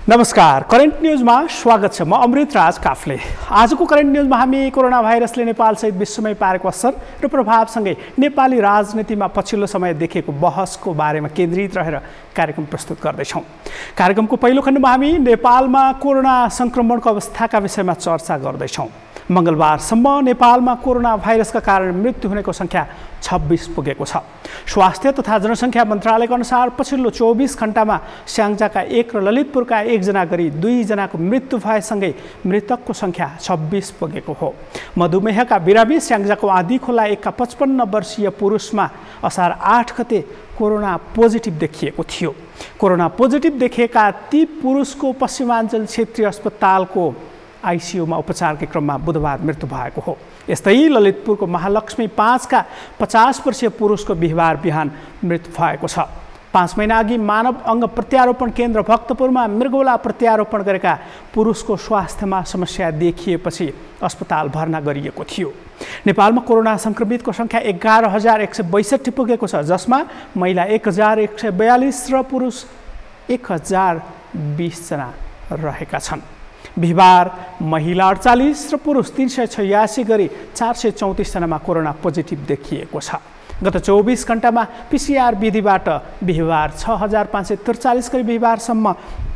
नमस्कार, करेन्ट न्यूजमा स्वागत छ। म अमृत राज काफले। आजको करेन्ट न्यूजमा हामी कोरोना भाइरसले नेपालसहित विश्वमै पारेको असर र प्रभावसँगै नेपाली राजनीतिमा पछिल्लो समय देखिएको बहसको बारेमा केन्द्रित रहेर कार्यक्रम प्रस्तुत गर्दैछौँ। कार्यक्रमको पहिलो खण्डमा हामी नेपालमा कोरोना संक्रमणको अवस्थाका विषयमा चर्चा गर्दैछौँ। मंगलबारसम्म नेपालमा कोरोना भाइरसका कारण मृत्यु हुनेको संख्या 26 पुगेको छ। स्वास्थ्य तथा जनसङ्ख्या मन्त्रालयका अनुसार पछिल्लो 24 घण्टामा स्याङ्जाका 1 र ललितपुरका 1 जना गरी 2 जनाको मृत्यु भएसँगै मृतकको संख्या 26 पुगेको हो। मधुमेहका बिरामी स्याङ्जाको आँधीखोला 1 का 55 वर्षीय पुरुषमा असार 8 गते कोरोना पोजिटिभ देखिएको थियो। कोरोना पोजिटिभ देखिएका ती पुरुषको पश्चिमाञ्चल क्षेत्रीय अस्पतालको आइसियुमा उपचारकै क्रममा बुधबार मृत्यु भएको हो। यस्तै ललितपुरको महालक्ष्मी 5 का 50 वर्षीय पुरुषको बिहिबार बिहान मृत्यु भएको छ। 5 महिना अघि मानव अङ्ग प्रत्यारोपण केन्द्र भक्तपुरमा मृगौला प्रत्यारोपण गरेका पुरुषको स्वास्थ्यमा समस्या देखिएपछि अस्पताल भर्ना गरिएको थियो। नेपालमा कोरोना संक्रमितको संख्या 11,162 पुगेको छ, जसमा महिला 1,142 र पुरुष 1,020 जना रहेका छन्। बिहिबार महिला 48 र पुरुष 386 गरी 434 जनामा कोरोना पोजिटिभ देखिएको छ। गत 24 घण्टामा पीसीआर विधिबाट बिहिबार 6,543 गरी बिहिबारसम्म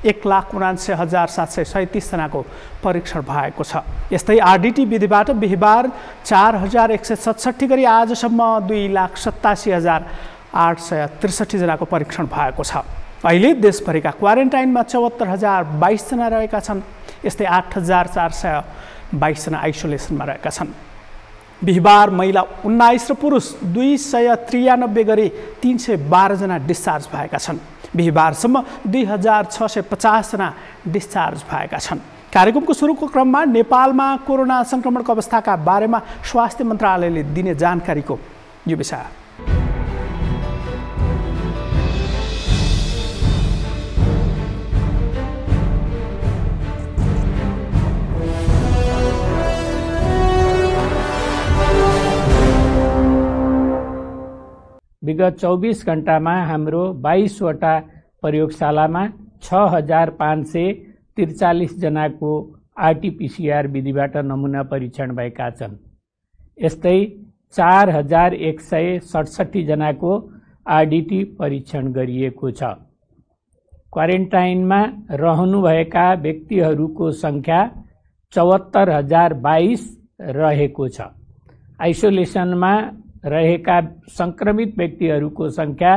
1,79,737 जनाको परीक्षण भएको छ। यस्तै आरडीटी विधिबाट बिहिबार 4,167 गरी आजसम्म 2,87,863 जनाको परीक्षण भएको छ। अहिले देशभरिका क्वारेन्टाइनमा 74,022 जना रहेका छन्। यस्तै 8,422 जना आइसोलेसनमा रहेका छन्। बिहिबार महिला 19 र पुरुष 293 गरी 312 जना डिस्चार्ज भएका छन्। बिहिबारसम्म 2,650 जना डिस्चार्ज भएका छन्। कार्यक्रमको सुरुको क्रममा नेपालमा कोरोना संक्रमणको अवस्थाका बारेमा स्वास्थ्य मन्त्रालयले दिने जानकारीको यो विषय। विगत 24 घण्टामा हाम्रो 22 वटा प्रयोगशालामा 6,543 जनाको आरटीपीसीआर विधिबाट नमुना परीक्षण भएका छन्। यस्तै 4,167 जनाको आरडीटी परीक्षण गरिएको छ। क्वारेन्टाइनमा रहनुभएका व्यक्तिहरूको संख्या 74,022 रहेको छ। आइसोलेसनमा रहेका संक्रमित व्यक्तिहरूको संख्या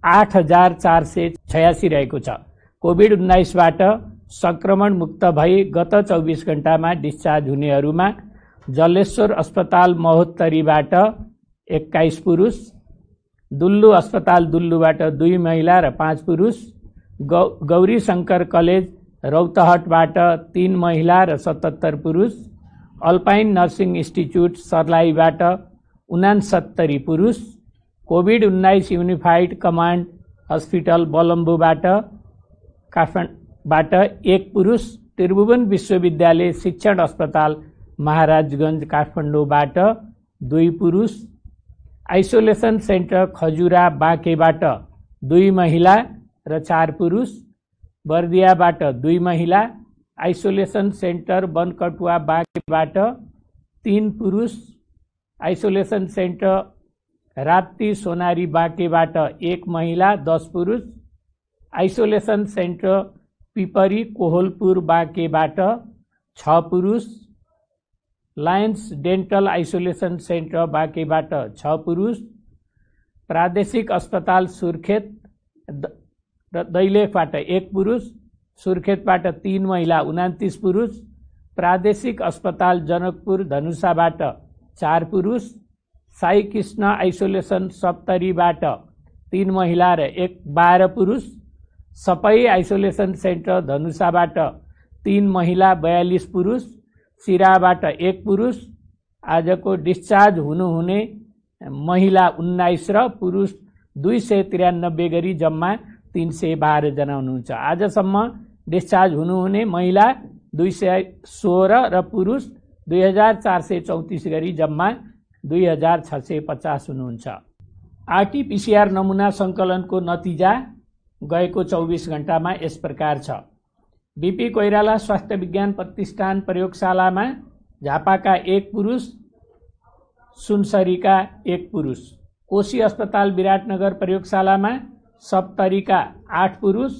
8,486 रहेको छ। कोभिड-19बाट संक्रमण मुक्त भई गत 24 घण्टामा डिस्चार्ज हुनेहरूमा जलेश्वर अस्पताल महोत्तरीबाट 21 पुरुष, दुल्लु अस्पताल दुल्लुबाट 2 महिला र 5 पुरुष, गौरी शङ्कर कलेज रौतहटबाट 3 महिला र 77 पुरुष, अल्पाइन नर्सिङ इन्स्टिच्युट सर्लाहीबाट 69 पुरुष, कोभिड-19 युनिफाइड कमान्ड हस्पिटल बलम्बुबाट 1 पुरुष, त्रिभुवन विश्वविद्यालय शिक्षण अस्पताल महाराजगञ्ज काठमाडौँबाट 2 पुरुष, आइसोलेसन सेन्टर खजुरा बाँकेबाट 2 महिला र 4 पुरुष, बर्दियाबाट 2 महिला, आइसोलेसन सेन्टर बनकटुवा बाँकेबाट 3 पुरुष, आइसोलेसन सेन्टर राप्ती सोनारी बाँकेबाट 1 महिला 10 पुरुष, आइसोलेसन सेन्टर पिपरी कोहलपुर बाँकेबाट 6 पुरुष, लायन्स डेन्टल आइसोलेसन सेन्टर बाँकेबाट 6 पुरुष, प्रादेशिक अस्पताल सुर्खेत र दैलेखबाट 1 पुरुष, सुर्खेतबाट 3 महिला 29 पुरुष, प्रादेशिक अस्पताल जनकपुर धनुषाबाट 4 पुरुष, साई कृष्ण आइसोलेसन सप्तरीबाट 3 महिला र 12 पुरुष, सपै आइसोलेसन सेन्टर धनुषाबाट 3 महिला 42 पुरुष, सिराबाट 1 पुरुष। आजको डिस्चार्ज हुनुहुने महिला 19 र पुरुष 293 गरी जम्मा 312 जना हुनुहुन्छ। आजसम्म डिस्चार्ज हुनुहुने महिला 216 र पुरुष 2,434 गरी जम्मा 2,650 हुनुहुन्छ। आरटीपीसीआर नमुना सङ्कलनको नतिजा गएको 24 घण्टामा यस प्रकार छ। बीपी कोइराला स्वास्थ्य विज्ञान प्रतिष्ठान प्रयोगशालामा झापाका 1 पुरुष, सुनसरीका 1 पुरुष। कोशी अस्पताल विराटनगर प्रयोगशालामा सप्तरीका 8 पुरुष,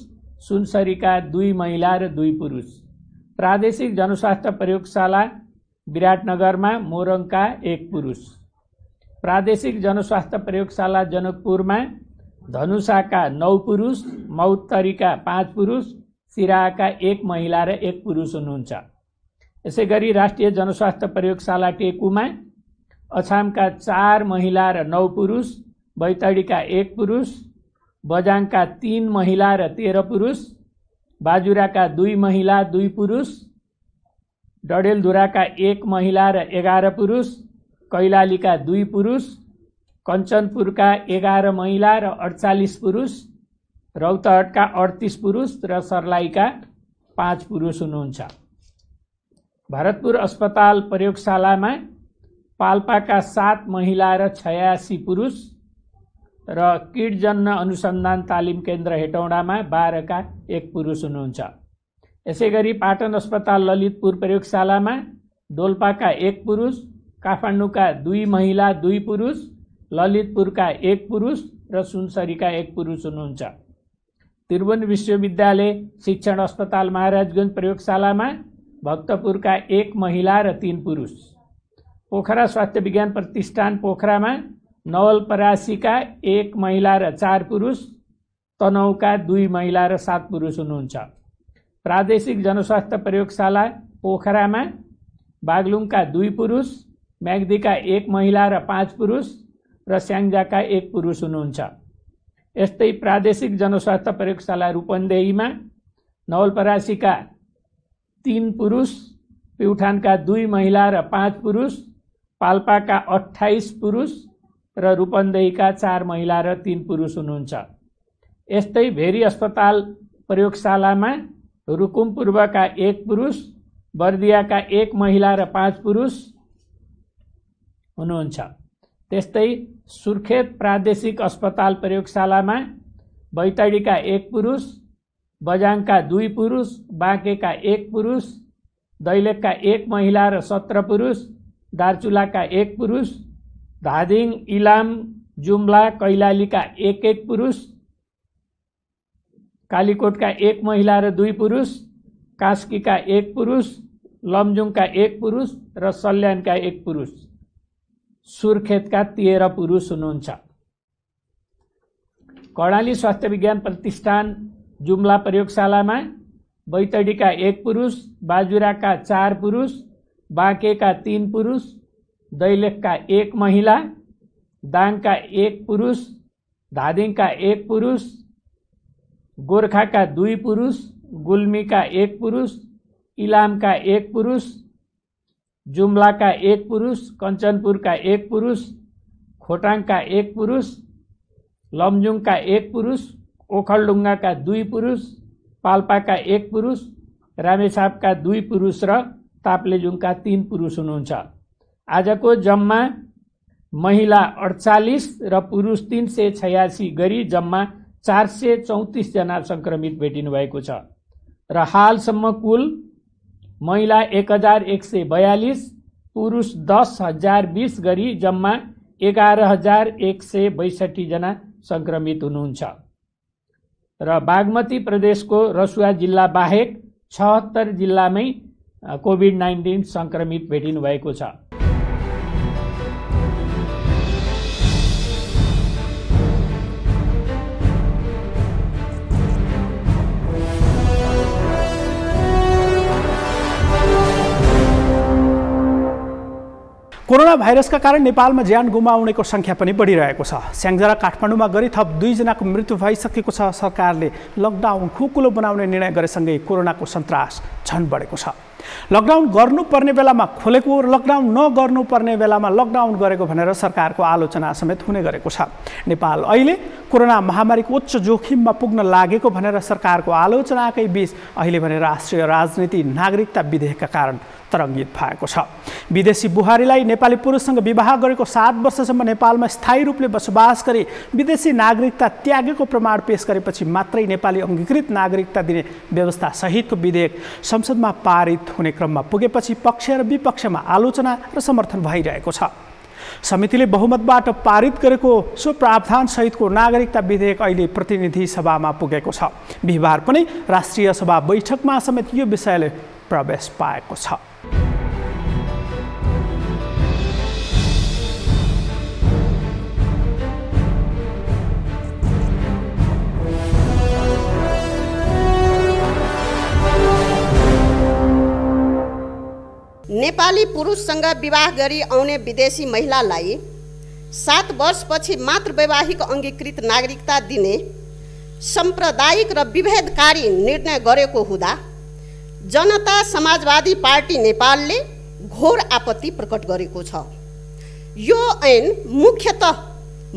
सुनसरीका 2 महिला र 2 पुरुष। प्रादेशिक जनस्वास्थ्य प्रयोगशाला विराटनगरमा मोरङका 1 पुरुष। प्रादेशिक जनस्वास्थ्य प्रयोगशाला जनकपुरमा धनुषाका 9 पुरुष, मौतरीका 5 पुरुष, सिराहाका 1 महिला र 1 पुरुष हुनुहुन्छ। यसैगरी राष्ट्रिय जनस्वास्थ्य प्रयोगशाला टेकुमा अछामका 4 महिला र 9 पुरुष, बैतडीका 1 पुरुष, बजाङका 3 महिला र 13 पुरुष, बाजुराका 2 महिला 2 पुरुष, डडेलधुराका 1 महिला र 11 पुरुष, कैलालीका 2 पुरुष, कञ्चनपुरका 11 महिला र 48 पुरुष, रौतहटका 38 पुरुष र सर्लाहीका 5 पुरुष हुनुहुन्छ। भरतपुर अस्पताल प्रयोगशालामा पाल्पाका 7 महिला र 86 पुरुष र किडजन्य अनुसन्धान तालिम केन्द्र हेटौडामा 12 का 1 पुरुष हुनुहुन्छ। यसैगरी पाटन अस्पताल ललितपुर प्रयोगशालामा डोल्पाका 1 पुरुष, काठमाडौँका 2 महिला 2 पुरुष, ललितपुरका 1 पुरुष र सुनसरीका 1 पुरुष हुनुहुन्छ। त्रिभुवन विश्वविद्यालय शिक्षण अस्पताल महाराजगञ्ज प्रयोगशालामा भक्तपुरका 1 महिला र 3 पुरुष। पोखरा स्वास्थ्य विज्ञान प्रतिष्ठान पोखरामा नवलपरासीका 1 महिला र 4 पुरुष, तनहुका 2 महिला र 7 पुरुष हुनुहुन्छ। प्रादेशिक जनस्वास्थ्य प्रयोगशाला पोखरामा बागलुङका 2 पुरुष, म्याग्दीका 1 महिला र 5 पुरुष र स्याङ्जाका 1 पुरुष हुनुहुन्छ। यस्तै प्रादेशिक जनस्वास्थ्य प्रयोगशाला रूपन्देहीमा नवलपरासीका 3 पुरुष, प्युठानका 2 महिला र 5 पुरुष, पाल्पाका 28 पुरुष र रूपन्देहीका 4 महिला र 3 पुरुष हुनुहुन्छ। यस्तै भेरी अस्पताल प्रयोगशालामा रुकुम पूर्वका 1 पुरुष, बर्दियाका 1 महिला र 5 पुरुष हुनुहुन्छ। त्यस्तै सुर्खेत प्रादेशिक अस्पताल प्रयोगशालामा बैतडीका 1 पुरुष, बजाङका 2 पुरुष, बाँकेका 1 पुरुष, दैलेखका 1 महिला र 17 पुरुष, दार्चुलाका 1 पुरुष, धादिङ, इलाम, जुम्ला, कैलालीका 1 पुरुष, कालीकोटका 1 महिला र 2 पुरुष, कास्कीका 1 पुरुष, लमजुङका 1 पुरुष र सल्यानका 1 पुरुष। सुर्खेतका 13 पुरुष हुनुहुन्छ। कर्णाली स्वास्थ्य विज्ञान प्रतिष्ठान जुम्ला प्रयोगशालामा बैतडीका 1 पुरुष, बाजुराका 4 पुरुष, बाँकेका 3 पुरुष, दैलेखका 1 महिला, दाङका 1 पुरुष, धादिङका 1 पुरुष, गोर्खाका 2 पुरुष, गुल्मीका 1 पुरुष, इलामका 1 पुरुष, जुम्लाका 1 पुरुष, कञ्चनपुरका 1 पुरुष, खोटाङका 1 पुरुष, लमजुङका 1 पुरुष, ओखलढुङ्गाका 2 पुरुष, पाल्पाका 1 पुरुष, रामेछापका 2 पुरुष र ताप्लेजुङका 3 पुरुष हुनुहुन्छ। आजको जम्मा महिला 48 र पुरुष 386 गरी जम्मा 434 जना संक्रमित भेटिनु भएको छ र हालसम्म कुल महिला 1142, पुरुष 10,020 गरी जम्मा 11,162 जना संक्रमित हुनुहुन्छ र बागमती प्रदेशको रसुवा जिल्ला बाहेक 76 जिल्लामै कोभिड-19 संक्रमित भेटिनु भएको छ। कोरोना भाइरसका कारण नेपालमा ज्यान गुमाउनेको संख्या पनि बढिरहेको छ। स्याङ्जा र काठमाडौँमा गरी थप 2 जनाको मृत्यु भइसकेको छ। सरकारले लकडाउन खुकुलो बनाउने निर्णय गरेसँगै कोरोनाको सन्तास झन बढेको छ। लकडाउन गर्नुपर्ने बेलामा खोलेको र लकडाउन नगर्नुपर्ने बेलामा लकडाउन गरेको भनेर सरकारको आलोचना समेत हुने गरेको छ। नेपाल अहिले कोरोना महामारीको उच्च जोखिममा पुग्न लागेको भनेर सरकारको आलोचनाकै बीच अहिले भने राष्ट्रिय राजनीति नागरिकता विधेयकका कारण तरङ्गित भएको छ। विदेशी बुहारीलाई नेपाली पुरुषसँग विवाह गरेको 7 वर्षसम्म नेपालमा स्थायी रूपले बसोबास गरी विदेशी नागरिकता त्यागेको प्रमाण पेश गरेपछि मात्रै नेपाली अङ्गीकृत नागरिकता दिने व्यवस्था सहितको विधेयक संसदमा पारित हुने क्रममा पुगेपछि पक्ष र विपक्षमा आलोचना र समर्थन भइरहेको छ। समितिले बहुमतबाट पारित गरेको सो प्रावधान सहितको नागरिकता विधेयक अहिले प्रतिनिधि सभामा पुगेको छ। बिहिबार पनि राष्ट्रिय सभा बैठकमा समेत यो विषयले प्रवेश पाएको छ। नेपाली पुरुषसँग विवाह गरी आउने विदेशी महिलालाई 7 वर्षपछि मात्र वैवाहिक अङ्गीकृत नागरिकता दिने साम्प्रदायिक र विभेदकारी निर्णय गरेको हुँदा जनता समाजवादी पार्टी नेपालले घोर आपत्ति प्रकट गरेको छ। यो ऐन मुख्यतः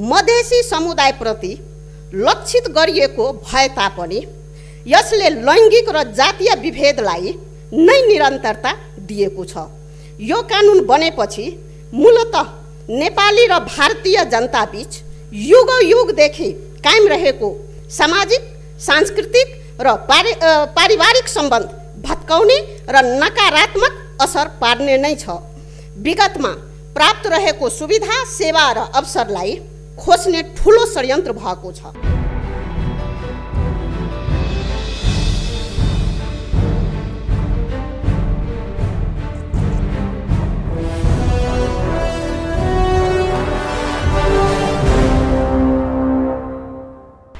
मधेसी समुदायप्रति लक्षित गरिएको भए तापनि यसले लैङ्गिक र जातीय विभेदलाई नै निरन्तरता दिएको छ। यो कानुन बनेपछि मूलतः नेपाली र भारतीय जनताबीच युगौयुगदेखि कायम रहेको सामाजिक, सांस्कृतिक र पारिवारिक सम्बन्ध भत्काउने र नकारात्मक असर पार्ने नै छ। विगतमा प्राप्त रहेको सुविधा, सेवा र अवसरलाई खोज्ने ठुलो षड्यन्त्र भएको छ।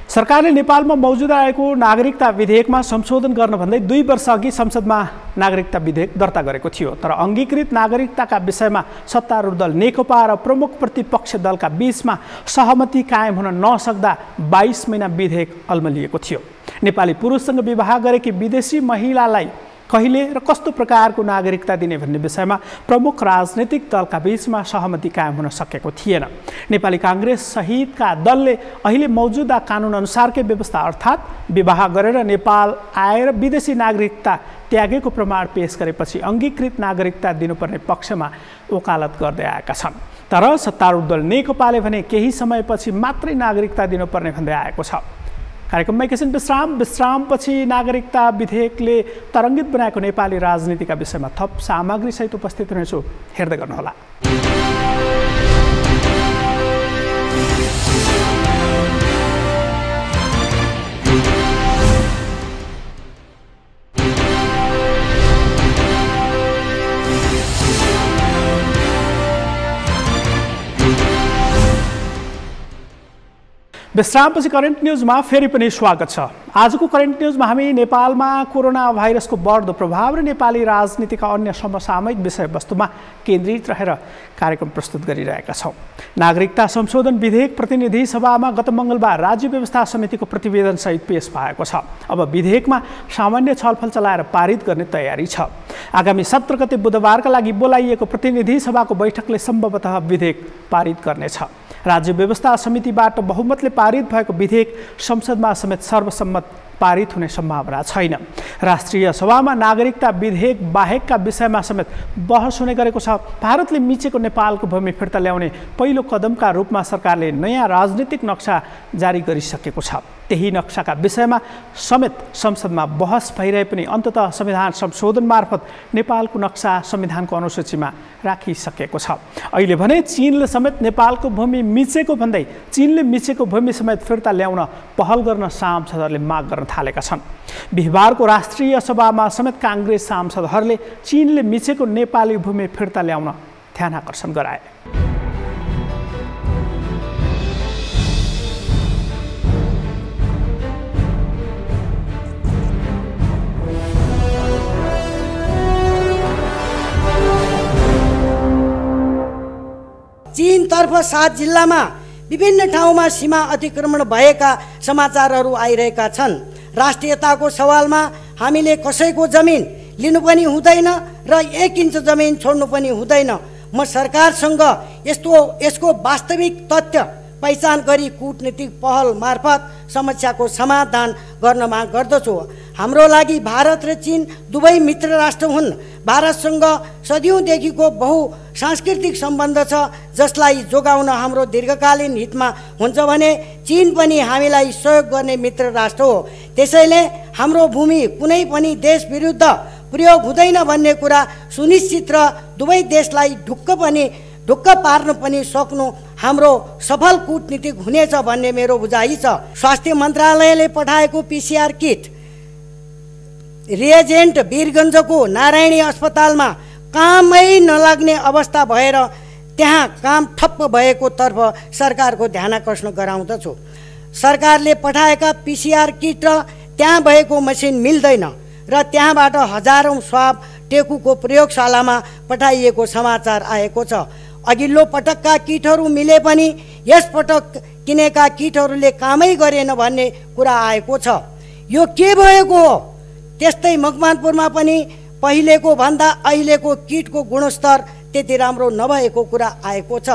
सरकारले नेपालमा मौजुदा आएको नागरिकता विधेयकमा संशोधन गर्न भन्दै 2 वर्ष अघि संसदमा नागरिकता विधेयक दर्ता गरेको थियो। तर अङ्गीकृत नागरिकताका विषयमा सत्तारूढ दल नेकपा र प्रमुख प्रतिपक्ष दलका बीचमा सहमति कायम हुन नसक्दा 22 महिना विधेयक अल्मलिएको थियो। नेपाली पुरुषसँग विवाह गरेकी विदेशी महिलालाई कहिले र कस्तो प्रकारको नागरिकता दिने भन्ने विषयमा प्रमुख राजनीतिक दलका बीचमा सहमति कायम हुन सकेको थिएन। नेपाली काङ्ग्रेस सहितका दलले अहिले मौजुदा कानुन अनुसारकै व्यवस्था अर्थात् विवाह गरेर नेपाल आएर विदेशी नागरिकता त्यागेको प्रमाण पेश गरेपछि अङ्गीकृत नागरिकता दिनुपर्ने पक्षमा वकालत गर्दै आएका छन्। तर सत्तारूढ दल नेकपाले भने केही समयपछि मात्रै नागरिकता दिनुपर्ने भन्दै आएको छ। कार्यक्रममा एकैछिन विश्रामपछि नागरिकता विधेयकले तरङ्गित बनाएको नेपाली राजनीतिका विषयमा थप सामग्री सहित उपस्थित हुनेछु, हेर्दै गर्नुहोला। विश्रामपछि करेन्ट न्युजमा फेरि पनि स्वागत छ। आजको करेन्ट न्युजमा हामी नेपालमा कोरोना भाइरसको बढ्दो प्रभाव र नेपाली राजनीतिका अन्य समसामयिक विषयवस्तुमा केन्द्रित रहेर कार्यक्रम प्रस्तुत गरिरहेका छौँ। नागरिकता संशोधन विधेयक प्रतिनिधि सभामा गत मङ्गलबार राज्य व्यवस्था समितिको प्रतिवेदनसहित पेश भएको छ। अब विधेयकमा सामान्य छलफल चलाएर पारित गर्ने तयारी छ। आगामी 17 गते बुधबारका लागि बोलाइएको प्रतिनिधि सभाको बैठकले सम्भवतः विधेयक पारित गर्नेछ। राज्य व्यवस्था समितिबाट बहुमतले पारित भएको विधेयक संसदमा समेत सर्वसम्मत पारित हुने सम्भावना छैन। राष्ट्रिय सभामा नागरिकता विधेयक बाहेकका विषयमा समेत बहस हुने गरेको छ। भारतले मिचेको नेपालको भूमि फिर्ता ल्याउने पहिलो कदमका रूपमा सरकारले नयाँ राजनीतिक नक्सा जारी गरिसकेको छ। त्यही नक्साका विषयमा समेत संसदमा बहस भइरहे पनि अन्ततः संविधान संशोधन मार्फत नेपालको नक्सा संविधानको अनुसूचीमा राखिसकेको छ। अहिले भने चीनले समेत नेपालको भूमि मिचेको भन्दै चीनले मिचेको भूमि समेत फिर्ता ल्याउन पहल गर्न सांसदहरूले माग गर्न थालेका छन्। बिहिबारको राष्ट्रिय सभामा समेत काङ्ग्रेस सांसदहरूले चीनले मिचेको नेपाली भूमि फिर्ता ल्याउन ध्यान आकर्षण गराए। चीनतर्फ 7 जिल्लामा विभिन्न ठाउँमा सीमा अतिक्रमण भएका समाचारहरू आइरहेका छन्। राष्ट्रियताको सवालमा हामीले कसैको जमिन लिनु पनि हुँदैन र 1 इन्च जमिन छोड्नु पनि हुँदैन। म सरकारसँग यसको वास्तविक तथ्य पहिचान गरी कूटनीतिक पहल मार्फत समस्याको समाधान गर्न माग गर्दछु। हाम्रो लागि भारत र चीन दुवै मित्र राष्ट्र हुन्। भारतसँग सदियौँदेखिको बहुसांस्कृतिक सम्बन्ध छ, जसलाई जोगाउन हाम्रो दीर्घकालीन हितमा हुन्छ भने चीन पनि हामीलाई सहयोग गर्ने मित्र राष्ट्र हो। त्यसैले हाम्रो भूमि कुनै पनि देश विरुद्ध प्रयोग हुँदैन भन्ने कुरा सुनिश्चित र दुवै देशलाई ढुक्क पार्न पनि सक्नु हाम्रो सफल कूटनीतिक हुनेछ भन्ने मेरो बुझाइ छ। स्वास्थ्य मन्त्रालयले पठाएको PCR किट रिएजेन्ट वीरगञ्जको नारायणी अस्पतालमा कामै नलाग्ने अवस्था भएर त्यहाँ काम ठप्प भएको तर्फ सरकारको ध्यान आकर्षण गराउँदछु। सरकारले पठाएका PCR किट र त्यहाँ भएको मसिन मिल्दैन र त्यहाँबाट हजारौं स्वाब टेकुको प्रयोगशालामा पठाइएको समाचार आएको छ। अघिल्लो पटकका किटहरू मिले पनि यसपटक किनेका किटहरूले कामै गरेन भन्ने कुरा आएको छ। यो के भएको हो? त्यस्तै मकवानपुरमा पनि पहिलेको भन्दा अहिलेको किटको गुणस्तर त्यति राम्रो नभएको कुरा आएको छ।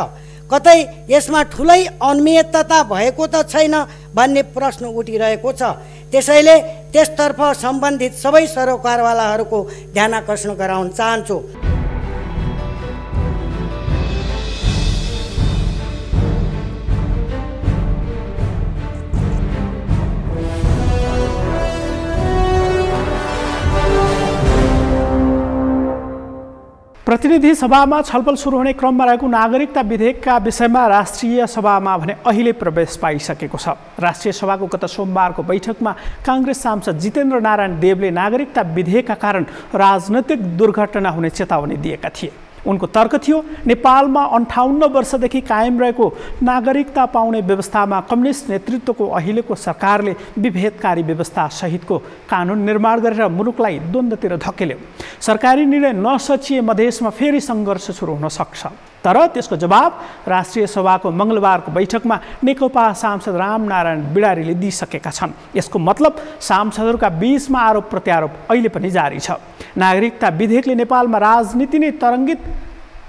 कतै यसमा ठुलै अनियमितता भएको त छैन भन्ने प्रश्न उठिरहेको छ। त्यसैले त्यसतर्फ सम्बन्धित सबै सरकारवालाहरूको ध्यान आकर्षण गराउन चाहन्छु। प्रतिनिधि सभामा छलफल सुरु हुने क्रममा रहेको नागरिकता विधेयकका विषयमा राष्ट्रिय सभामा भने अहिले प्रवेश पाइसकेको छ। राष्ट्रिय सभाको गत सोमबारको बैठकमा काङ्ग्रेस सांसद जितेन्द्र नारायण देवले नागरिकता विधेयकका कारण राजनैतिक दुर्घटना हुने चेतावनी दिएका थिए। उनको तर्क थियो, नेपालमा 58 वर्षदेखि कायम रहेको नागरिकता पाउने व्यवस्थामा कम्युनिस्ट नेतृत्वको अहिलेको सरकारले विभेदकारी व्यवस्था सहितको कानुन निर्माण गरेर मुलुकलाई द्वन्द्वतिर धकेल्यो। सरकारी निर्णय नसचिए मधेसमा फेरि सङ्घर्ष सुरु हुन सक्छ। तर त्यसको जवाब राष्ट्रिय सभाको मङ्गलबारको बैठकमा नेकपा सांसद रामनारायण बिडारीले दिइसकेका छन्। यसको मतलब सांसदहरूका बीचमा आरोप प्रत्यारोप अहिले पनि जारी छ। नागरिकता विधेयकले नेपालमा राजनीति नै तरङ्गित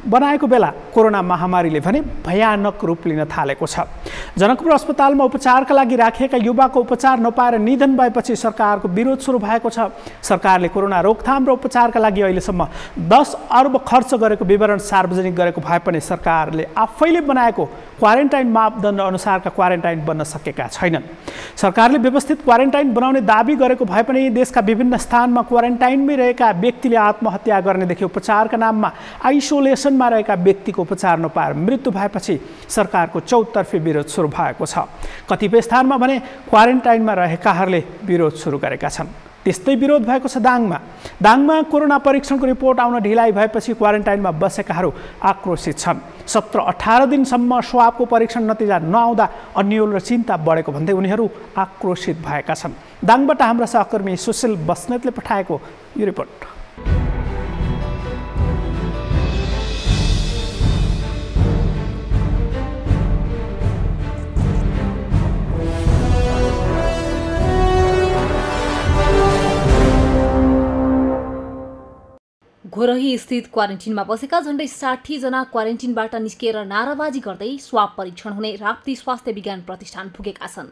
बनाएको बेला कोरोना महामारीले भने भयानक रूप लिन थालेको छ। जनकपुर अस्पतालमा उपचारका लागि राखिएका युवाको उपचार नपाएर निधन भएपछि सरकारको विरोध सुरु भएको छ। सरकारले कोरोना रोकथाम र उपचारका लागि अहिलेसम्म 10 अर्ब खर्च गरेको विवरण सार्वजनिक गरेको भए पनि सरकारले आफैले बनाएको क्वारेन्टाइन मापदण्ड अनुसारका क्वारेन्टाइन बन्न सकेका छैनन्। सरकारले व्यवस्थित क्वारेन्टाइन बनाउने दाबी गरेको भए पनि देशका विभिन्न स्थानमा क्वारेन्टाइनमै रहेका व्यक्तिले आत्महत्या गर्नेदेखि उपचारका नाममा आइसोलेसनमा रहेका व्यक्तिको उपचार नपाएर मृत्यु भएपछि सरकारको चौतर्फी विरोध सुरु भएको छ। कतिपय स्थानमा भने क्वारेन्टाइनमा रहेकाहरूले विरोध सुरु गरेका छन्। त्यस्तै विरोध भएको छ दाङमा कोरोना परीक्षणको रिपोर्ट आउन ढिलाइ भएपछि क्वारेन्टाइनमा बसेकाहरू आक्रोशित छन्। 17-18 दिनसम्म स्वाबको परीक्षण नतिजा नआउँदा अन्यल र चिन्ता बढेको भन्दै उनीहरू आक्रोशित भएका छन्। दाङबाट हाम्रा सहकर्मी सुशील बस्नेतले पठाएको यो रिपोर्ट। घोरही स्थित क्वारेन्टिनमा बसेका झण्डै 60 जना क्वारेन्टिनबाट निस्किएर नाराबाजी गर्दै स्वाब परीक्षण हुने राप्ती स्वास्थ्य विज्ञान प्रतिष्ठान पुगेका छन्।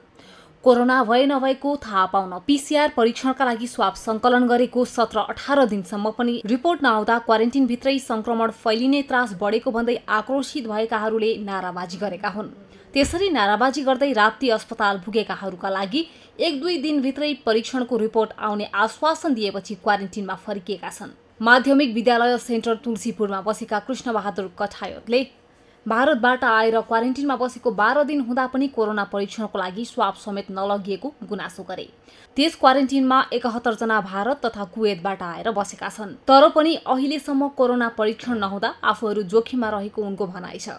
कोरोना भए नभएको थाहा पाउन PCR परीक्षणका लागि स्वाब सङ्कलन गरेको 17-18 दिनसम्म पनि रिपोर्ट नआउँदा क्वारेन्टिनभित्रै संक्रमण फैलिने त्रास बढेको भन्दै आक्रोशित भएकाहरूले नाराबाजी गरेका हुन्। त्यसरी नाराबाजी गर्दै राप्ती अस्पताल पुगेकाहरूका लागि 1-2 दिनभित्रै परीक्षणको रिपोर्ट आउने आश्वासन दिएपछि क्वारेन्टिनमा फर्किएका छन्। माध्यमिक विद्यालय सेन्टर तुलसीपुरमा बसेका कृष्णबहादुर कठायतले भारतबाट आएर क्वारेन्टिनमा बसेको 12 दिन हुँदा पनि कोरोना परीक्षणको लागि स्वाब समेत नलगिएको गुनासो गरे। त्यस क्वारेन्टिनमा 71 जना भारत तथा कुवेतबाट आएर बसेका छन्। तर पनि अहिलेसम्म कोरोना परीक्षण नहुँदा आफूहरू जोखिममा रहेको उनको भनाइ छ।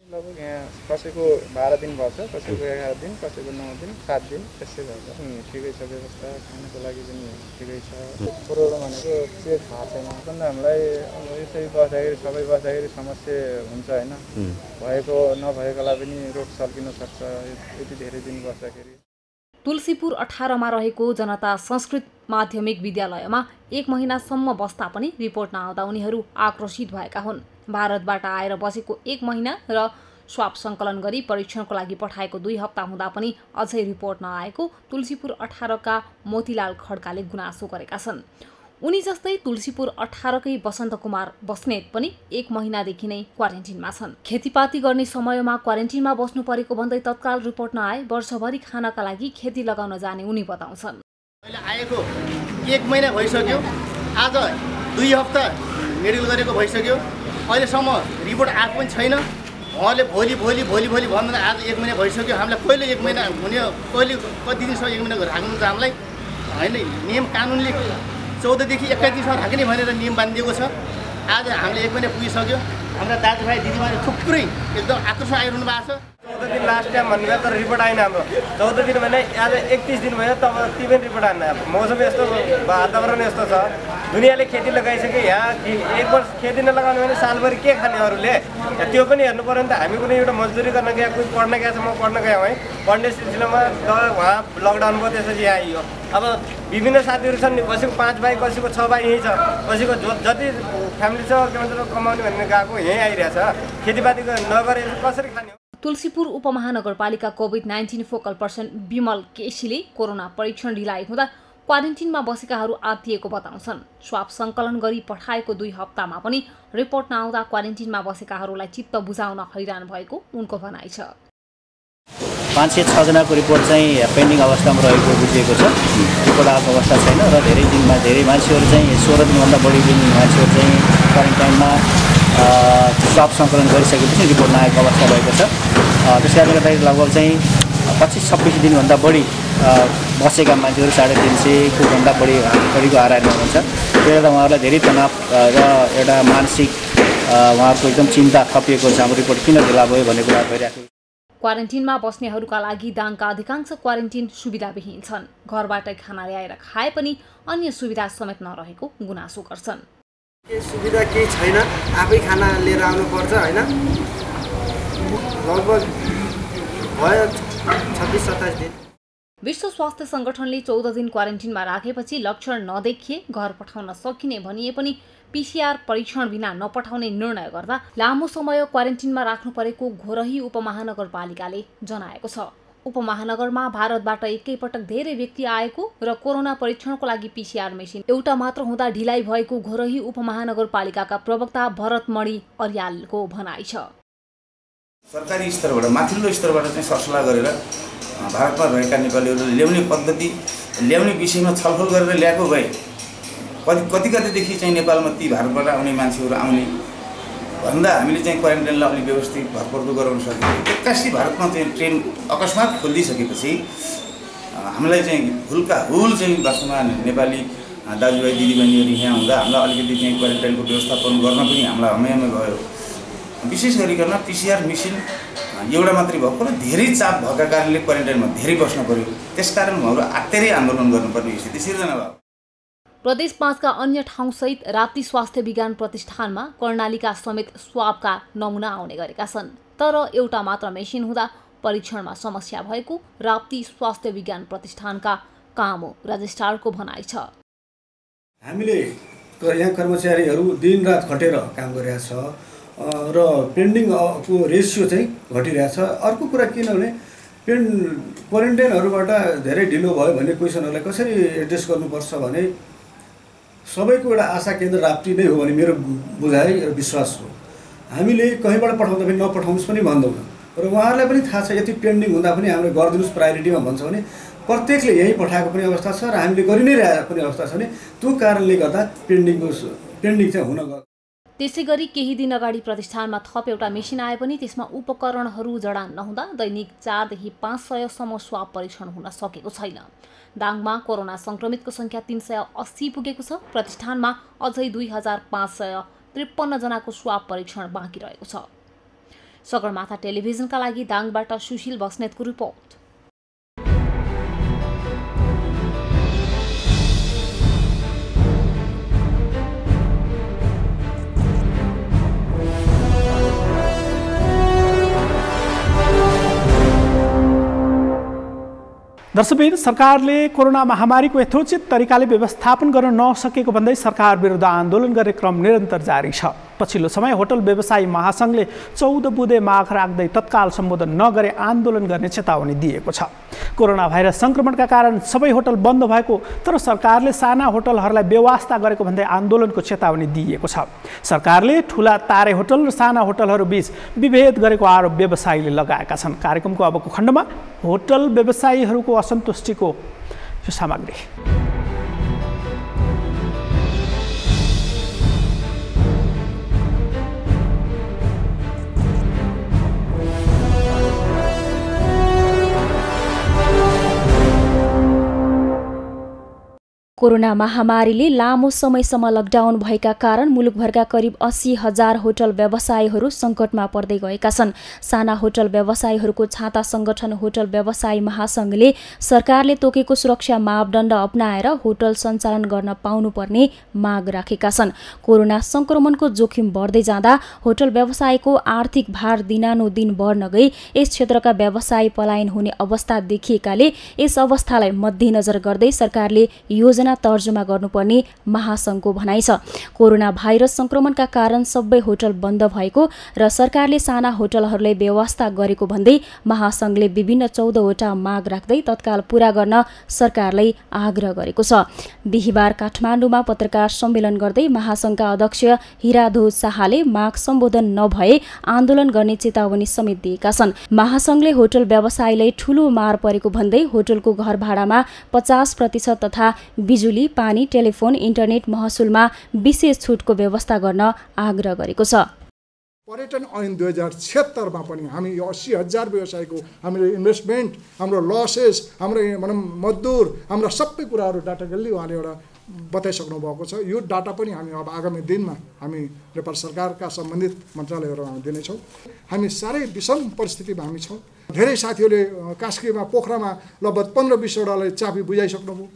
लगभग यहाँ कसैको 12 दिन बस्छ, कसैको 11 दिन, कसैको 9 दिन, 7 दिन त्यसै गर्छ। ठिकै छ व्यवस्था, खानको लागि पनि ठिकै छ। कोरोना भनेको के थाहा छैन। अन्त हामीलाई यसरी बस्दाखेरि सबै बस्दाखेरि समस्या हुन्छ हैन। भएको नभएकोलाई पनि रोग सल्किन सक्छ यति धेरै दिन बस्दाखेरि। तुलसीपुर 18 मा रहेको जनता संस्कृत माध्यमिक विद्यालयमा 1 महिनासम्म बस्दा पनि रिपोर्ट नआउँदा उनीहरू आक्रोशित भएका हुन्। भारतबाट आएर बसेको 1 महिना र स्वाब सङ्कलन गरी परीक्षणको लागि पठाएको 2 हप्ता हुँदा पनि अझै रिपोर्ट नआएको तुलसीपुर 18 का मोतीलाल खड्काले गुनासो गरेका छन्। उनी जस्तै तुलसीपुर 18 कै बसन्त कुमार बस्नेत पनि 1 महिनादेखि नै क्वारेन्टिनमा छन्। खेतीपाती गर्ने समयमा क्वारेन्टिनमा बस्नु परेको भन्दै तत्काल रिपोर्ट नआए वर्षभरि खानका लागि खेती लगाउन जाने उनी बताउँछन्। अहिले आएको 1 महिना भइसक्यो, आज 2 हप्ता मेडिकल गरेको भइसक्यो, अहिलेसम्म रिपोर्ट आएको पनि छैन। उहाँले भोलि भन्दा आज 1 महिना भइसक्यो। हामीलाई कहिले 1 महिना हुने, कहिले कति दिनसम्म 1 महिना राख्नुहुन्छ हामीलाई होइन। नियम कानुनले 14 देखि 21 दिनसम्म राख्ने भनेर नियम बाँधिएको छ। आज हामीले 1 महिना पुगिसक्यो। हाम्रा दाजुभाइ दिदीबहिनी थुप्रै एकदम आक्रोश आइरहनु भएको छ। 14 दिन लास्ट टाइम भन्नुभयो तर रिपोर्ट आएन हाम्रो। 14 दिन भने आज 31 दिन भयो, तब ती पनि रिपोर्ट आएन। मौसम यस्तो, वातावरण यस्तो छ, दुनियाँले खेती लगाइसक्यो, यहाँ 1 वर्ष खेती नलगाउने भने सालभरि के खाने अरूले? त्यो पनि हेर्नु पऱ्यो नि त। हामी कुनै एउटा मजदुरी गर्न गएको, कोही पढ्न गएको छ, म पढ्न गएँ है, पढ्ने सिलसिलामा उहाँ लकडाउन भयो, त्यसपछि यहाँ आइयो। अब विभिन्न साथीहरू छन् नि, कसैको 5 भाइ, कसैको 6 भाइ यहीँ छ, कसैको जति फ्यामिली छ के भन्छ कमाउने भन्ने गएको यहीँ आइरहेछ। खेतीपाती नगरे कसरी खाने? तुलसीपुर उपमहानगरपालिका कोभिड-19 फोकल पर्सन विमल केसीले कोरोना परीक्षण ढिलाइ हुँदा क्वारेन्टिनमा बसेकाहरू आत्तिएको बताउँछन्। स्वाब सङ्कलन गरी पठाएको 2 हप्तामा पनि रिपोर्ट नआउँदा क्वारेन्टिनमा बसेकाहरूलाई चित्त बुझाउन हैरान भएको उनको भनाइ छ। 506 जनाको रिपोर्ट चाहिँ पेन्डिङ अवस्थामा रहेको बुझिएको छ। रिपोर्ट आएको अवस्था छैन र धेरै दिनमा धेरै मान्छेहरू चाहिँ 16 दिनभन्दा बढी दिन मान्छेहरू चाहिँ क्वारेन्टाइनमा स्वाब सङ्कलन गरिसकेपछि रिपोर्ट नआएको अवस्था रहेको छ। त्यस कारणले गर्दाखेरि लगभग चाहिँ 25-26 दिनभन्दा बढी बसेका मान्छेहरू 350 को भन्दा बढीको हाराहारीमा हुनुहुन्छ। त्यसले गर्दा उहाँहरूलाई धेरै तनाव र एउटा मानसिक उहाँहरूको एकदम चिन्ता थपिएको छ। हाम्रो रिपोर्ट किन ढिला भयो भन्ने कुरा भइरहेको छ। क्वारेन्टिनमा बस्नेहरूका लागि दाङका अधिकांश क्वारेन्टिन सुविधाविहीन छन्। घरबाटै खाना ल्याएर खाए पनि अन्य सुविधा समेत नरहेको गुनासो गर्छन्। सुविधा केही छैन, आफै खाना लिएर आउनुपर्छ होइन। लगभग भयो 26-27 दिन। विश्व स्वास्थ्य सङ्गठनले 14 दिन क्वारेन्टिनमा राखेपछि लक्षण नदेखिए घर पठाउन सकिने भनिए पनि पीसीआर परीक्षण बिना नपठाउने निर्णय गर्दा लामो समय क्वारेन्टिनमा राख्नु परेको घोरही उपमहानगरपालिकाले जनाएको छ। उपमहानगरमा भारतबाट एकैपटक धेरै व्यक्ति आएको र कोरोना परीक्षणको लागि पीसीआर मेसिन एउटा मात्र हुँदा ढिलाइ भएको घोरही उपमहानगरपालिकाका प्रवक्ता भरतमणि अर्यालको भनाइ छ। सरकारी स्तरबाट माथिल्लो स्तरबाट चाहिँ सरसल्लाह गरेर भारतमा रहेका नेपालीहरू ल्याउने पद्धति ल्याउने विषयमा छलफल गरेर ल्याएको भए कतिदेखि चाहिँ नेपालमा ती भारतबाट आउने मान्छेहरू आउने भन्दा हामीले चाहिँ क्वारेन्टाइनलाई अलिक व्यवस्थित भरपर्दो गराउन सक्यौँ। 81 भारतमा चाहिँ ट्रेन अकस्मात खोलिदिइसकेपछि हामीलाई चाहिँ हुल चाहिँ वास्तवमा नेपाली दाजुभाइ दिदीबहिनीहरू यहाँ हुँदा हामीलाई अलिकति चाहिँ क्वारेन्टाइनको व्यवस्थापन गर्न पनि हामीलाई हमेहमे भयो। विशेष गरिकन पीसीआर मेसिन एउटा मात्रै भएको र धेरै चाप भएका कारणले क्वारेन्टाइनमा धेरै बस्न पर्यो। त्यसकारण उहाँहरू आत्तिरै आन्दोलन गर्नुपर्ने स्थिति सिर्जना भयो। प्रदेश 5 का अन्य ठाउँसहित राप्ती स्वास्थ्य विज्ञान प्रतिष्ठानमा कर्णालीका समेत स्वाबका नमुना आउने गरेका छन्। तर एउटा मात्र मेसिन हुँदा परीक्षणमा समस्या भएको राप्ती स्वास्थ्य विज्ञान प्रतिष्ठानका कामो रजिस्ट्रारको भनाइ छ। हामीले यहाँ कर्मचारीहरू दिनरात खटेर काम गरिरहेछ र पेन्डिङको रेसियो चाहिँ घटिरहेछ। अर्को कुरा किनभने क्वारेन्टाइनहरूबाट धेरै ढिलो भयो भने क्वेसनहरूलाई कसरी एड्रेस गर्नुपर्छ भने सबैको एउटा आशा केन्द्र राप्ती नै हो भन्ने मेरो बुझाइ र विश्वास हो। हामीले कहीँबाट पठाउँदा पनि नपठाउनुहोस् पनि भन्दैनौँ र उहाँहरूलाई पनि थाहा छ यति पेन्डिङ हुँदा पनि हामीले गरिदिनुहोस् प्रायोरिटीमा भन्छ भने प्रत्येकले यहीँ पठाएको पनि अवस्था छ र हामीले गरि नै रहेको पनि अवस्था छ भने त्यो कारणले गर्दा पेन्डिङ चाहिँ हुन गयो। त्यसैगरी केही दिन अगाडि प्रतिष्ठानमा थप एउटा मेसिन आए पनि त्यसमा उपकरणहरू जडान नहुँदा दैनिक 4 देखि 500 सम्म स्वाब परीक्षण हुन सकेको छैन। दाङमा कोरोना संक्रमितको संख्या 380 पुगेको छ। प्रतिष्ठानमा अझै 2553 जनाको स्वाब परीक्षण बाँकी रहेको छ। सगरमाथा टेलिभिजनका लागि दाङबाट सुशील बस्नेतको रिपोर्ट। दर्शकबिन, सरकारले कोरोना महामारीको यथोचित तरिकाले व्यवस्थापन गर्न नसकेको भन्दै सरकार विरुद्ध आन्दोलन गर्ने क्रम निरन्तर जारी छ। पछिल्लो समय होटल व्यवसायी महासङ्घले 14 बुँदे माग राख्दै तत्काल सम्बोधन नगरे आन्दोलन गर्ने चेतावनी दिएको छ। कोरोना भाइरस सङ्क्रमणका कारण सबै होटल बन्द भएको तर सरकारले साना होटलहरूलाई बेवास्ता गरेको भन्दै आन्दोलनको चेतावनी दिएको छ। सरकारले ठुला तारे होटल र साना होटलहरू बीच विभेद गरेको आरोप व्यवसायीले लगाएका छन्। कार्यक्रमको अबको खण्डमा होटल व्यवसायीहरूको असन्तुष्टिको यो सामग्री। कोरोना महामारीले लामो समयसम्म लकडाउन भएका कारण मुलुकभरका करिब 80,000 होटल व्यवसायीहरू सङ्कटमा पर्दै गएका छन्। साना होटल व्यवसायीहरूको छाता सङ्गठन होटल व्यवसायी महासङ्घले सरकारले तोकेको सुरक्षा मापदण्ड अपनाएर होटल सञ्चालन गर्न पाउनुपर्ने माग राखेका छन्। कोरोना सङ्क्रमणको जोखिम बढ्दै जाँदा होटल व्यवसायको आर्थिक भार दिनानुदिन बढ्न गई यस क्षेत्रका व्यवसायी पलायन हुने अवस्था देखिएकाले यस अवस्थालाई मध्यनजर गर्दै सरकारले योजना तर्जुमा गर्नुपर्ने महासङ्घको भनाइ छ। कोरोना भाइरस सङ्क्रमणका कारण सबै होटल बन्द भएको र सरकारले साना होटलहरूलाई बेवास्ता गरेको भन्दै महासङ्घले विभिन्न 14 वटा माग राख्दै तत्काल पूरा गर्न सरकारलाई आग्रह गरेको छ। बिहिबार काठमाडौँमा पत्रकार सम्मेलन गर्दै महासङ्घका अध्यक्ष हिराधोज शाहले माग सम्बोधन नभए आन्दोलन गर्ने चेतावनी समेत दिएका छन्। महासङ्घले होटल व्यवसायीलाई ठूलो मार परेको भन्दै होटलको घर भाडामा 50% तथा बिजुली, पानी, टेलिफोन, इन्टरनेट महसुलमा विशेष छुटको व्यवस्था गर्न आग्रह गरेको छ। पर्यटन ऐन 2076 मा पनि हामी यो 80,000 व्यवसायको हामीले इन्भेस्टमेन्ट, हाम्रो लसेस, हाम्रो मजदुर, हाम्रो सबै कुराहरू डाटा गल्ली उहाँले एउटा बताइसक्नु भएको छ। यो डाटा पनि हामी अब आगामी दिनमा हामी नेपाल सरकारका सम्बन्धित मन्त्रालयहरूमा हामी दिनेछौँ। हामी साह्रै विषम परिस्थितिमा हामी छौँ। धेरै साथीहरूले कास्कीमा, पोखरामा लगभग 15-20 वटालाई चाबी बुझाइसक्नुभयो।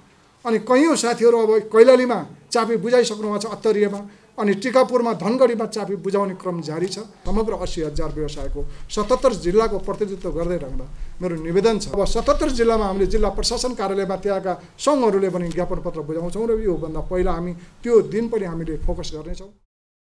अनि कैयौँ साथीहरू अब कैलालीमा चाबी बुझाइसक्नु भएको छ, अत्तरियामा, अनि टिकापुरमा, धनगढीमा चाबी बुझाउने क्रम जारी छ। समग्र 80,000 व्यवसायको 77 जिल्लाको प्रतिनिधित्व गर्दै राख्दा मेरो निवेदन छ, अब 77 जिल्लामा हामीले जिल्ला प्रशासन कार्यालयमा त्यहाँका सङ्घहरूले पनि ज्ञापन पत्र बुझाउँछौँ र योभन्दा पहिला हामी त्यो दिन पनि हामीले फोकस गर्नेछौँ।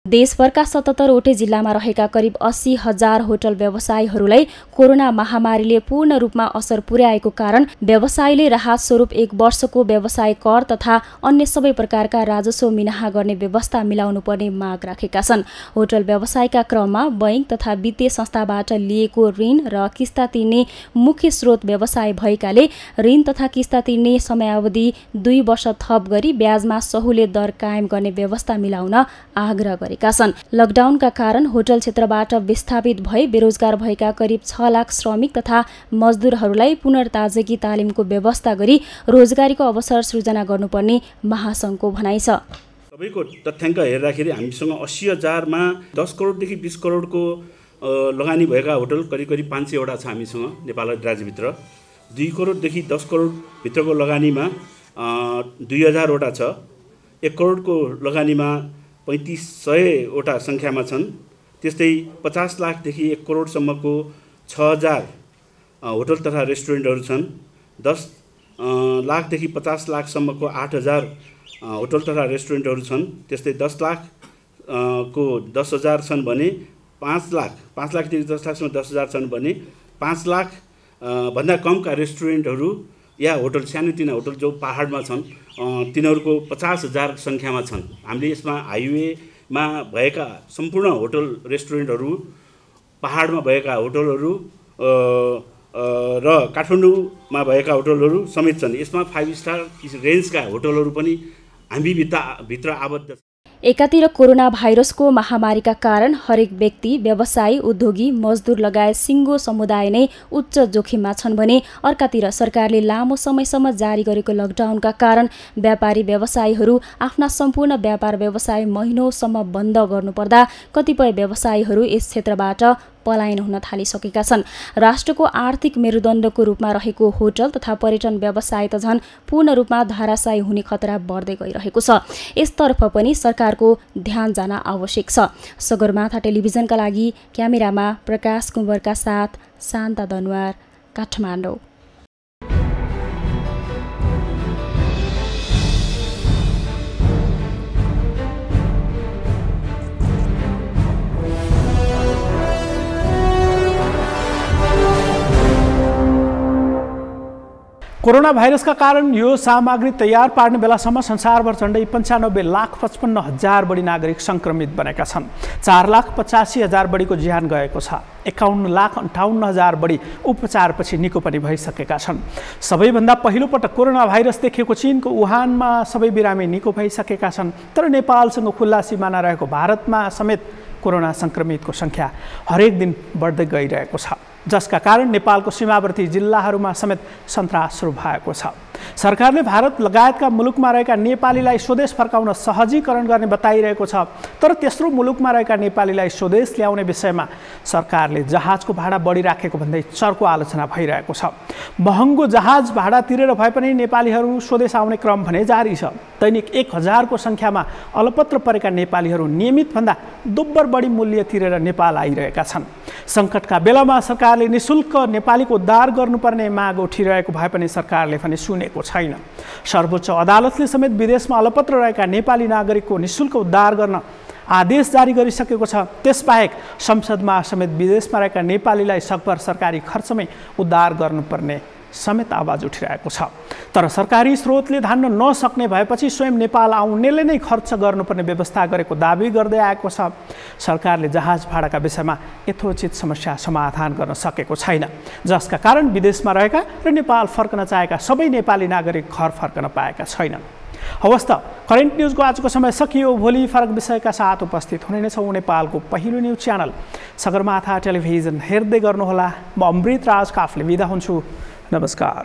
देशभरका 77 वटै जिल्लामा रहेका करिब 80,000 होटल व्यवसायीहरूलाई कोरोना महामारीले पूर्ण रूपमा असर पुर्याएको कारण व्यवसायीले राहत स्वरूप 1 वर्षको व्यवसाय कर तथा अन्य सबै प्रकारका राजस्व मिनाहा गर्ने व्यवस्था मिलाउनु पर्ने माग राखेका छन्। होटल व्यवसायका क्रममा बैंक तथा वित्तीय संस्थाबाट लिएको ऋण र किस्ता तिर्ने मुख्य स्रोत व्यवसाय भएकाले ऋण तथा किस्ता तिर्ने समयावधि 2 वर्ष थप गरी ब्याजमा सहुलियत दर कायम गर्ने व्यवस्था मिलाउन आग्रह गरे। लकडाउनका कारण होटल क्षेत्रबाट विस्थापित भए बेरोजगार भएका करिब 6 लाख श्रमिक तथा मजदुरहरूलाई पुनर्ताजगी तालिमको व्यवस्था गरी रोजगारीको अवसर सृजना गर्नुपर्ने महासङ्घको भनाइ छ। सबैको तथ्याङ्क हेर्दाखेरि हामीसँग 80,000 मा 10 करोडदेखि 20 करोडको लगानी भएका होटल करिब 500 वटा छ हामीसँग नेपाल राज्यभित्र। 2 करोडदेखि 10 करोड भित्रको लगानीमा 2000 वटा छ। 1 करोडको लगानीमा 3500 वटा सङ्ख्यामा छन्। त्यस्तै 50 लाखदेखि 1 करोडसम्मको 6000 होटल तथा रेस्टुरेन्टहरू छन्। 10 लाखदेखि 50 लाखसम्मको 8000 होटल तथा रेस्टुरेन्टहरू छन्। त्यस्तै 10 लाख को 10,000 छन् भने 5 लाखदेखि 10 लाखसम्म 10,000 छन् भने 5 लाख भन्दा कमका रेस्टुरेन्टहरू या होटल, सानोतिनो होटल जो पहाडमा छन् तिनीहरूको 50,000 सङ्ख्यामा छन्। हामीले यसमा हाइवेमा भएका सम्पूर्ण होटल रेस्टुरेन्टहरू, पहाडमा भएका होटलहरू र काठमाडौँमा भएका होटलहरू समेत छन्। यसमा 5 स्टार रेन्जका होटलहरू पनि हामी भित्र आबद्ध छन्। एकातिर कोरोना भाइरसको महामारीका कारण हरेक व्यक्ति, व्यवसायी, उद्योगी, मजदुर लगायत सिङ्गो समुदाय नै उच्च जोखिममा छन् भने अर्कातिर सरकारले लामो समयसम्म जारी गरेको लकडाउनका कारण व्यापारी व्यवसायीहरू आफ्ना सम्पूर्ण व्यापार व्यवसाय महिनौसम्म बन्द गर्नुपर्दा कतिपय व्यवसायीहरू यस क्षेत्रबाट पलायन हुन थालिसकेका छन्। राष्ट्रको आर्थिक मेरुदण्डको रूपमा रहेको होटल तथा पर्यटन व्यवसाय त झन् पूर्ण रूपमा धाराशायी हुने खतरा बढ्दै गइरहेको छ। यसतर्फ पनि सरकारको ध्यान जान आवश्यक छ। सगरमाथा टेलिभिजनका लागि क्यामेरामा प्रकाश कुँवरका साथ शान्ता दनवार, काठमाडौँ। कोरोना भाइरसका कारण यो सामग्री तयार पार्ने बेलासम्म संसारभर झन्डै 95,55,000 बढी नागरिक सङ्क्रमित बनेका छन्। 4,85,000 बढीको ज्यान गएको छ। 51,58,000 बढी उपचारपछि निको पनि भइसकेका छन्। सबैभन्दा पहिलोपटक कोरोना भाइरस देखिएको चीनको वुहानमा सबै बिरामी निको भइसकेका छन्। तर नेपालसँग खुल्ला सिमाना रहेको भारतमा समेत कोरोना सङ्क्रमितको सङ्ख्या हरेक दिन बढ्दै गइरहेको छ, जसका कारण नेपालको सीमावर्ती जिल्लाहरूमा समेत सन्तास सुरु भएको छ। सरकारले भारत लगायतका मुलुकमा रहेका नेपालीलाई स्वदेश फर्काउन सहजीकरण गर्ने बताइरहेको छ। तर तेस्रो मुलुकमा रहेका नेपालीलाई स्वदेश ल्याउने विषयमा सरकारले जहाजको भाडा बढिराखेको भन्दै चर्को आलोचना भइरहेको छ। महँगो जहाज भाडा तिरेर भए पनि नेपालीहरू स्वदेश आउने क्रम भने जारी छ। दैनिक 1,000 को सङ्ख्यामा अलपत्र परेका नेपालीहरू नियमितभन्दा दोब्बर बढी मूल्य तिरेर नेपाल आइरहेका छन्। सङ्कटका बेलामा सरकारले निशुल्क नेपालीको उद्धार गर्नुपर्ने माग उठिरहेको भए पनि सरकारले भने सुनेको छैन। सर्वोच्च अदालतले समेत विदेशमा अलपत्र रहेका नेपाली नागरिकको निशुल्क उद्धार गर्न आदेश जारी गरिसकेको छ। त्यसबाहेक संसदमा समेत विदेशमा रहेका नेपालीलाई सकभर सरकारी खर्चमै उद्धार गर्नुपर्ने समेत आवाज उठिरहेको छ। तर सरकारी स्रोतले धान्न नसक्ने भएपछि स्वयं नेपाल आउनेले नै खर्च गर्नुपर्ने व्यवस्था गरेको दाबी गर्दै आएको छ। सरकारले जहाज भाडाका विषयमा यथोचित समस्या समाधान गर्न सकेको छैन, जसका कारण विदेशमा रहेका र नेपाल फर्कन चाहेका सबै नेपाली नागरिक घर फर्कन पाएका छैनन्। हवस् त, करेन्ट न्युजको आजको समय सकियो। भोलि फरक विषयका साथ उपस्थित हुने नै छौँ। नेपालको पहिलो न्युज च्यानल सगरमाथा टेलिभिजन हेर्दै गर्नुहोला। म अमृत राज काफले बिदा हुन्छु। नमस्कार।